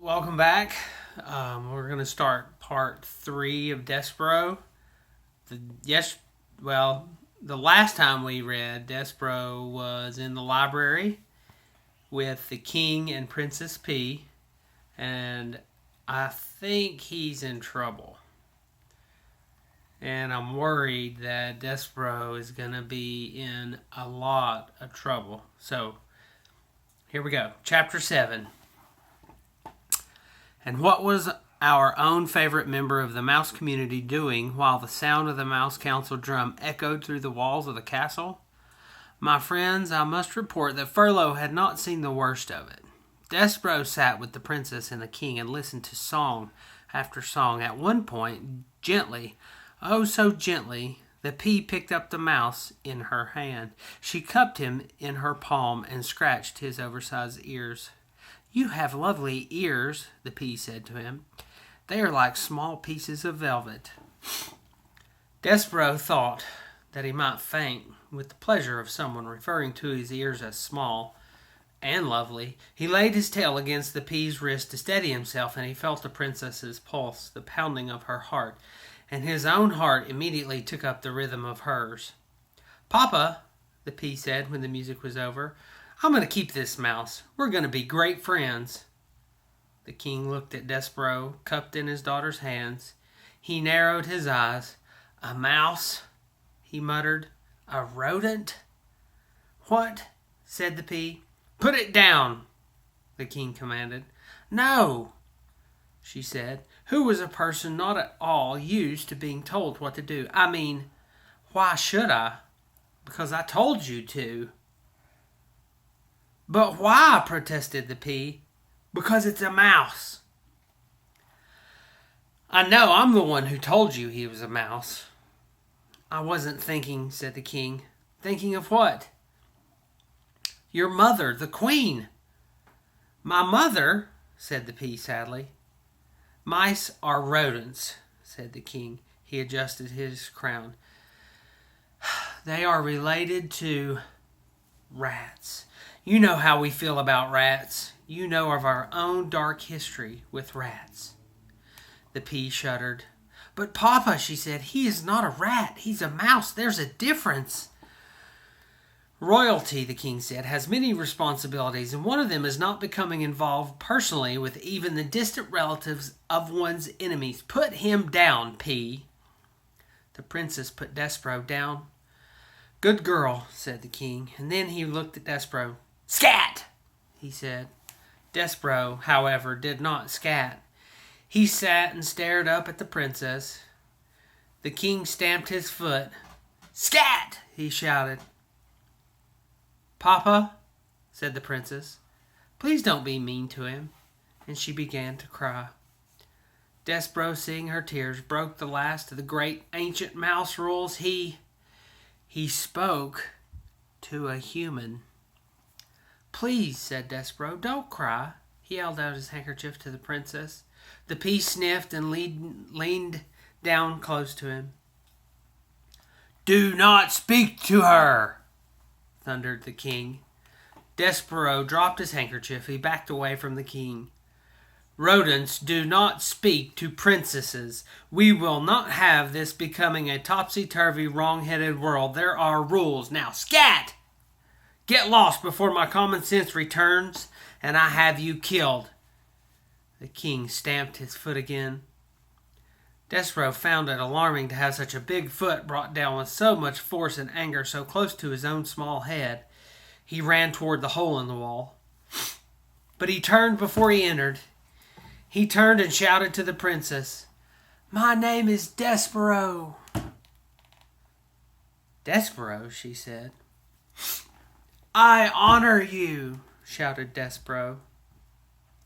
Welcome back. We're going to start part 3 of Desperaux. The last time we read, Desperaux was in the library with the King and Princess P, and I think he's in trouble. And I'm worried that Desperaux is going to be in a lot of trouble. So, here we go. Chapter 7. And what was our own favorite member of the mouse community doing while the sound of the mouse council drum echoed through the walls of the castle? My friends, I must report that Furlough had not seen the worst of it. Desperaux sat with the princess and the king and listened to song after song. At one point, gently, oh so gently, the pea picked up the mouse in her hand. She cupped him in her palm and scratched his oversized ears. "You have lovely ears," the pea said to him. "They are like small pieces of velvet." Desperaux thought that he might faint with the pleasure of someone referring to his ears as small and lovely. He laid his tail against the pea's wrist to steady himself, and he felt the princess's pulse, the pounding of her heart, and his own heart immediately took up the rhythm of hers. "Papa," the pea said when the music was over, "I'm going to keep this mouse. We're going to be great friends." The king looked at Desperaux, cupped in his daughter's hands. He narrowed his eyes. "A mouse?" he muttered. "A rodent?" "What?" said the pea. "Put it down," the king commanded. "No," she said, who was a person not at all used to being told what to do. "I mean, why should I? Because I told you to." "But why?" protested the pea. "Because it's a mouse." "I know I'm the one who told you he was a mouse." "I wasn't thinking," said the king. "Thinking of what?" "Your mother, the queen." "My mother?" said the pea sadly. "Mice are rodents," said the king. He adjusted his crown. "They are related to rats. You know how we feel about rats. You know of our own dark history with rats." The pea shuddered. "But Papa," she said, "he is not a rat. He's a mouse. There's a difference." "Royalty," the king said, "has many responsibilities, and one of them is not becoming involved personally with even the distant relatives of one's enemies. Put him down, Pea." The princess put Desperaux down. "Good girl," said the king, and then he looked at Desperaux. "Scat!" he said. Desperaux, however, did not scat. He sat and stared up at the princess. The king stamped his foot. "Scat!" he shouted. "Papa," said the princess, "please don't be mean to him." And she began to cry. Desperaux, seeing her tears, broke the last of the great ancient mouse rules. He spoke to a human. "Please," said Desperaux, "don't cry." He held out his handkerchief to the princess. The pea sniffed and leaned down close to him. "Do not speak to her," thundered the king. Desperaux dropped his handkerchief. He backed away from the king. "Rodents do not speak to princesses. We will not have this becoming a topsy-turvy, wrong-headed world. There are rules. Now, scat! Get lost before my common sense returns and I have you killed." The king stamped his foot again. Desperaux found it alarming to have such a big foot brought down with so much force and anger so close to his own small head. He ran toward the hole in the wall. But he turned before he entered. He turned and shouted to the princess, "My name is Desperaux." "Desperaux," she said. "I honor you," shouted Desperaux.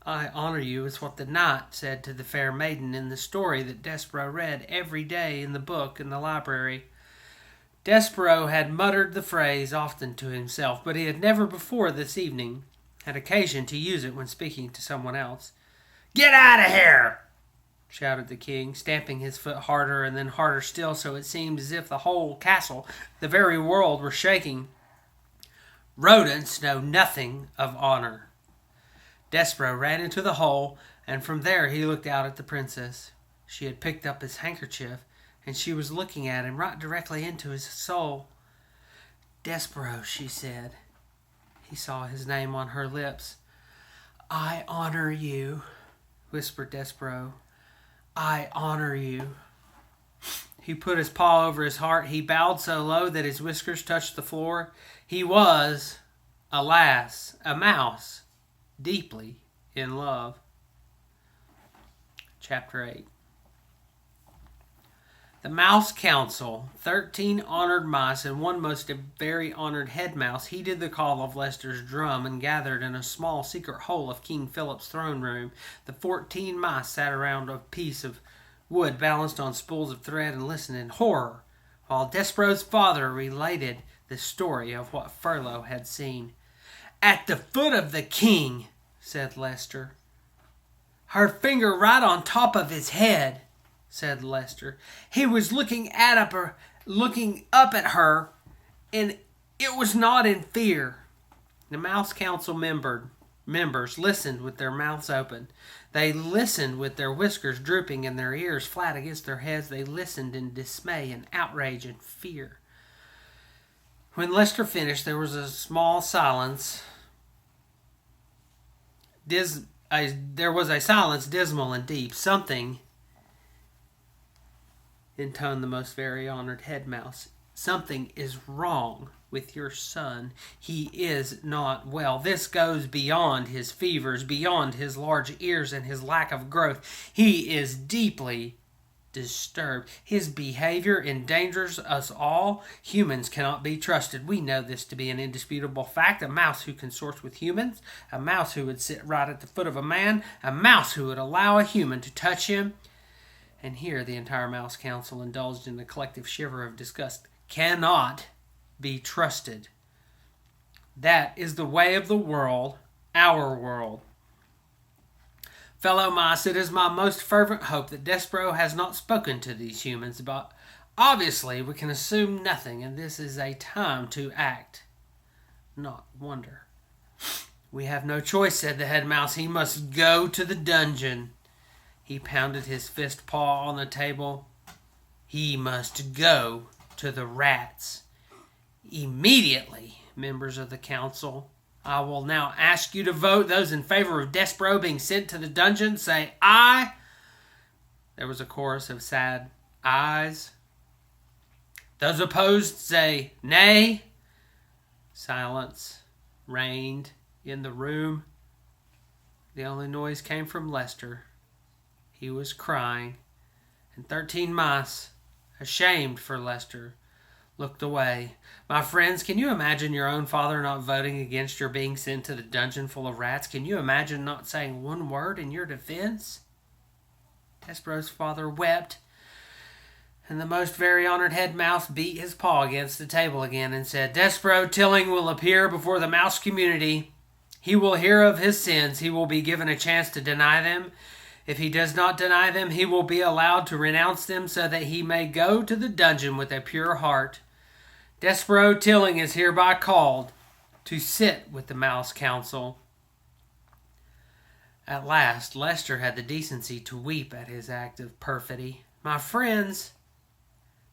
"I honor you" is what the knight said to the fair maiden in the story that Desperaux read every day in the book in the library. Desperaux had muttered the phrase often to himself, but he had never before this evening had occasion to use it when speaking to someone else. "Get out of here!" shouted the king, stamping his foot harder and then harder still, so it seemed as if the whole castle, the very world, were shaking. "Rodents know nothing of honor." Despereaux ran into the hole, and from there he looked out at the princess. She had picked up his handkerchief, and she was looking at him right directly into his soul. "Despereaux," she said. He saw his name on her lips. "I honor you," whispered Despereaux. "I honor you." He put his paw over his heart. He bowed so low that his whiskers touched the floor. He was, alas, a mouse, deeply in love. Chapter 8. The Mouse Council, 13 honored mice and one most very honored head mouse, heeded the call of Leicester's drum and gathered in a small secret hole of King Philip's throne room. The 14 mice sat around a piece of wood balanced on spools of thread and listened in horror, while Despereaux's father related the story of what Furlough had seen. "At the foot of the king," said Leicester. "Her finger right on top of his head," said Leicester. "He was looking up at her, and it was not in fear." The Mouse Council members listened with their mouths open. They listened with their whiskers drooping and their ears flat against their heads. They listened in dismay and outrage and fear. When Leicester finished, there was a small silence. There was a silence dismal and deep. "Something," intoned the most very honored head mouse, "something is wrong with your son. He is not well. This goes beyond his fevers, beyond his large ears and his lack of growth. He is deeply disturbed. His behavior endangers us all. Humans cannot be trusted. We know this to be an indisputable fact. A mouse who consorts with humans, a mouse who would sit right at the foot of a man, a mouse who would allow a human to touch him." And here the entire Mouse Council indulged in a collective shiver of disgust. "Cannot be trusted. That is the way of the world, our world. Fellow mice, it is my most fervent hope that Despereaux has not spoken to these humans, but obviously we can assume nothing, and this is a time to act, not wonder." "We have no choice," said the head mouse. "He must go to the dungeon." He pounded his fist paw on the table. "He must go to the rats. Immediately, members of the council. I will now ask you to vote. Those in favor of Despereaux being sent to the dungeon, say aye." There was a chorus of sad ayes. "Those opposed, say nay." Silence reigned in the room. The only noise came from Leicester. He was crying, and 13 mice, ashamed for Leicester, looked away. My friends, can you imagine your own father not voting against your being sent to the dungeon full of rats? Can you imagine not saying one word in your defense? Despereaux's father wept, and the most very honored head mouse beat his paw against the table again and said, "Despereaux Tilling will appear before the mouse community. He will hear of his sins. He will be given a chance to deny them. If he does not deny them, he will be allowed to renounce them so that he may go to the dungeon with a pure heart. Despereaux Tilling is hereby called to sit with the Mouse Council." At last, Leicester had the decency to weep at his act of perfidy. My friends,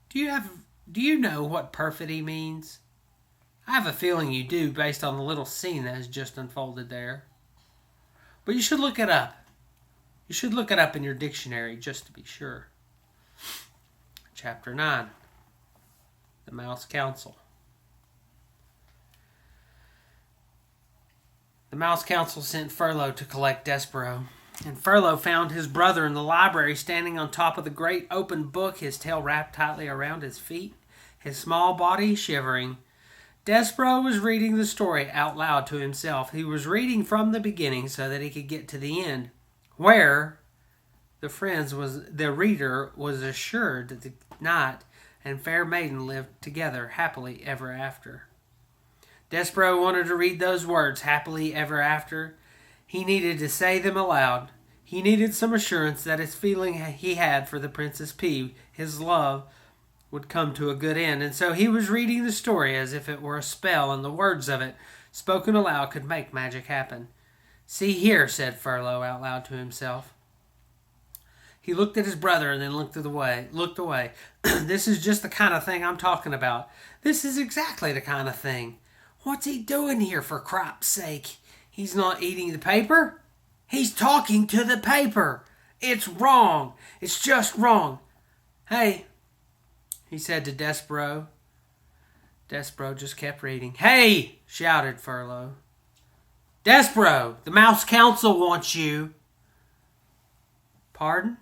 do you know what perfidy means? I have a feeling you do based on the little scene that has just unfolded there. But you should look it up. You should look it up in your dictionary just to be sure. Chapter 9. The Mouse Council. The Mouse Council sent Furlough to collect Despereaux, and Furlough found his brother in the library standing on top of the great open book, his tail wrapped tightly around his feet, his small body shivering. Despereaux was reading the story out loud to himself. He was reading from the beginning so that he could get to the end, where the reader was assured that the knight and fair maiden lived together happily ever after. Despereaux wanted to read those words, happily ever after. He needed to say them aloud. He needed some assurance that his feeling he had for the Princess P, his love, would come to a good end. And so he was reading the story as if it were a spell, and the words of it, spoken aloud, could make magic happen. See here, said Furlow out loud to himself. He looked at his brother and then looked away. This is just the kind of thing I'm talking about. This is exactly the kind of thing. What's he doing here, for crap's sake? He's not eating the paper. He's talking to the paper. It's wrong. It's just wrong. Hey, he said to Desperauex. Desperauex just kept reading. Hey, shouted Furlow. Desperauex, the Mouse Council wants you. Pardon?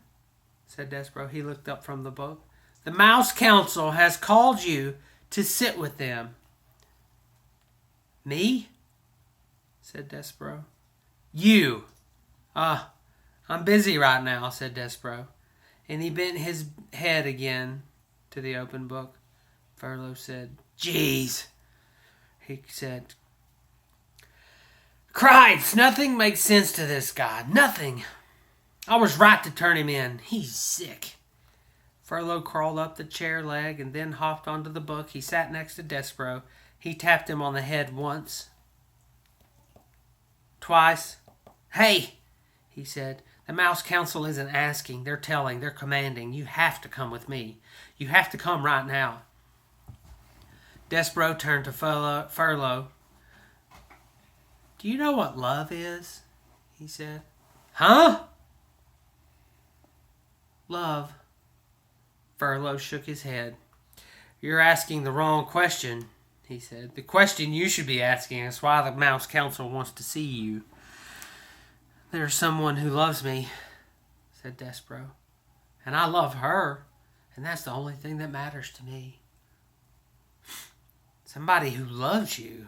Said Desperauex. He looked up from the book. The Mouse Council has called you to sit with them. Me? Said Desperauex. You. I'm busy right now, said Desperauex. And he bent his head again to the open book. Furlow said, Jeez. He said, Cripes, nothing makes sense to this guy. Nothing. I was right to turn him in. He's sick. Furlow crawled up the chair leg and then hopped onto the book. He sat next to Desperauex. He tapped him on the head once. Twice. Hey, he said. The Mouse Council isn't asking. They're telling. They're commanding. You have to come with me. You have to come right now. Desperauex turned to Furlow. Do you know what love is? He said. Huh? Love. Furlow shook his head. You're asking the wrong question, he said. The question you should be asking is why the Mouse Council wants to see you. There's someone who loves me, said Desperauex. And I love her, and that's the only thing that matters to me. Somebody who loves you.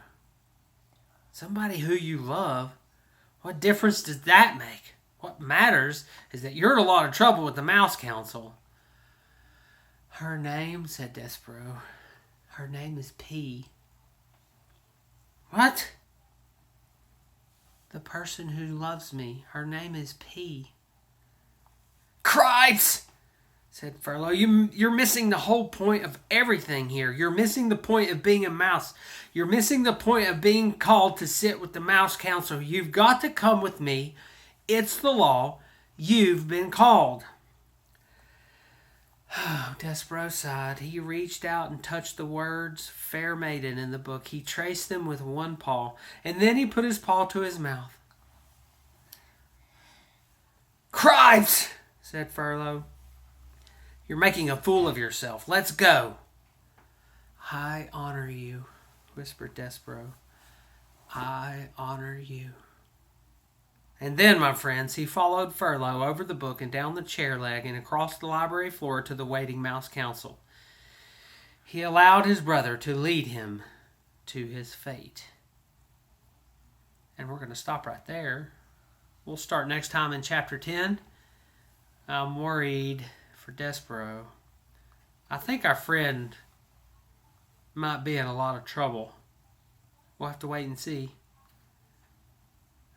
Somebody who you love. What difference does that make? What matters is that you're in a lot of trouble with the Mouse Council. Her name, said Desperauex. Her name is P. What? The person who loves me. Her name is P. Cripes! Said Furlow. You're missing the whole point of everything here. You're missing the point of being a mouse. You're missing the point of being called to sit with the Mouse Council. You've got to come with me. It's the law. You've been called. Oh, Desperauex sighed. He reached out and touched the words Fair Maiden in the book. He traced them with one paw, and then he put his paw to his mouth. Cripes! Said Furlow. You're making a fool of yourself. Let's go. I honor you, whispered Desperauex. I honor you. And then, my friends, he followed Furlow over the book and down the chair leg and across the library floor to the waiting Mouse Council. He allowed his brother to lead him to his fate. And we're going to stop right there. We'll start next time in Chapter 10. I'm worried for Desperauex. I think our friend might be in a lot of trouble. We'll have to wait and see.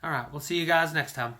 All right, we'll see you guys next time.